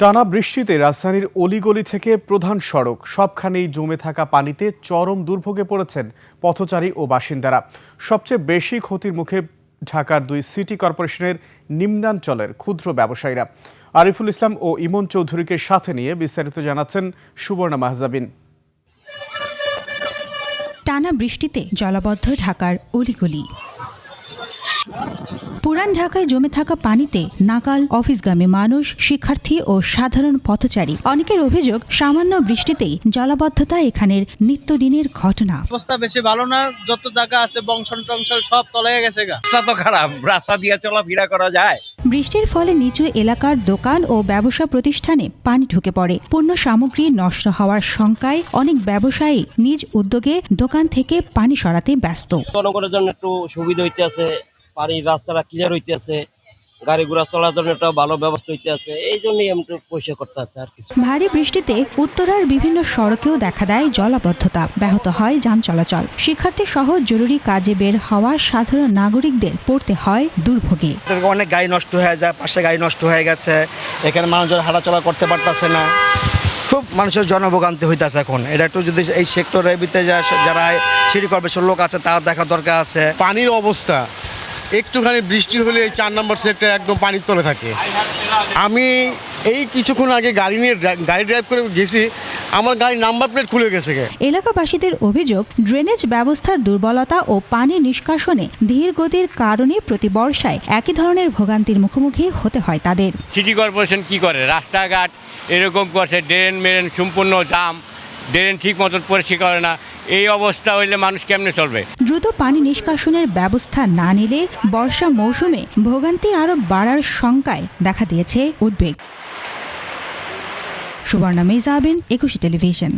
টানা বৃষ্টিতে রাজধানীর অলিগলি থেকে প্রধান সড়ক সবখানেই জমে থাকা পানিতে চরম দুর্ভোগে পড়েছেন পথচারী ও বাসিন্দারা। সবচেয়ে বেশি ক্ষতির মুখে ঢাকার দুই সিটি কর্পোরেশনের নিম্নাঞ্চলের ক্ষুদ্র ব্যবসায়ীরা। আরিফুল ইসলাম ও ইমন চৌধুরীকে সাথে নিয়ে বিস্তারিত জানাচ্ছেন সুবর্ণা মাহজাবিন। টানা বৃষ্টিতে জলাবদ্ধ ঢাকার অলিগলি। পুরান ঢাকায় জমে থাকা পানিতে নাকাল অফিসগামী মানুষ, শিক্ষার্থী ও সাধারণ পথচারী। অনেকের অভিযোগ, সামান্য বৃষ্টিতেই জলাবদ্ধতা এখানের নিত্যদিনের ঘটনা। অবস্থা বেশি ভালো না, যত জায়গা আছে বংশন টংশন সব তলায় গেছে। রাস্তা তো খারাপ, রাস্তা দিয়ে চলাফেরা করা যায়। বৃষ্টির ফলে নিচু এলাকার দোকান ও ব্যবসা প্রতিষ্ঠানে পানি ঢুকে পড়ে। পণ্য সামগ্রী নষ্ট হওয়ার শঙ্কায় অনেক ব্যবসায়ী নিজ উদ্যোগে দোকান থেকে পানি সরাতে ব্যস্ত। জনগণের জন্য একটু সুবিধা হইতে আছে, পানির রাস্তাটা ক্লিয়ার হইতে আছে, গাড়ি ঘোড়া চলার জন্য একটা ভালো ব্যবস্থা হইতে আছে, এই জন্যই আমি একটু পরিষ্কার করতে আছে আর কিছু। ভারী বৃষ্টিতে উত্তরার বিভিন্ন সড়কেও দেখা দেয় জলাবদ্ধতা, ব্যাহত হয় যান চলাচল। শিক্ষার্থী সহ জরুরি কাজে বের হওয়া সাধারণ নাগরিকদের পড়তে হয় দুর্ভোগে। অনেক গাড়ি নষ্ট হয়ে যায়, পাশে গাড়ি নষ্ট হয়ে গেছে, এখানে মানুষজন হাঁটাচলা করতে পারতেছে না, খুব মানুষের জনভোগান্তি হইতেছে এখন। এটা একটু যদি এই সেক্টরের ভিতরে যারা সিটি কর্পোরেশন লোক আছে তার দেখা দরকার আছে। পানির অবস্থা একটুখানি বৃষ্টি হলে এই 4 নম্বর সেক্টর একদম পানির তলে থাকে। আমি এই কিছুক্ষণ আগে গাড়ি ড্রাইভ করে গেছি, আমার গাড়ির নাম্বার প্লেট খুলে গেছে। এলাকাবাসীদের অভিযোগ, ড্রেনেজ ব্যবস্থার দুর্বলতা ও পানি নিষ্কাশনে ধীর গতির কারণে প্রতি বর্ষায় একই ধরনের ভোগান্তির মুখোমুখি হতে হয় তাদের। সিটি কর্পোরেশন কি করে, রাস্তাঘাট এরকম করছে, ড্রেন মেরেন সম্পূর্ণ জাম, ড্রেন ঠিক মতো পরিষ্কার করে না। এই অবস্থা হইলে মানুষ কেমনে চলবে? দ্রুত পানি নিষ্কাশনের ব্যবস্থা না নিলে বর্ষা মৌসুমে ভোগান্তি আরও বাড়ার শঙ্কায় দেখা দিয়েছে উদ্বেগ। সুবর্ণা মাহজাবিন, একুশে টেলিভিশন।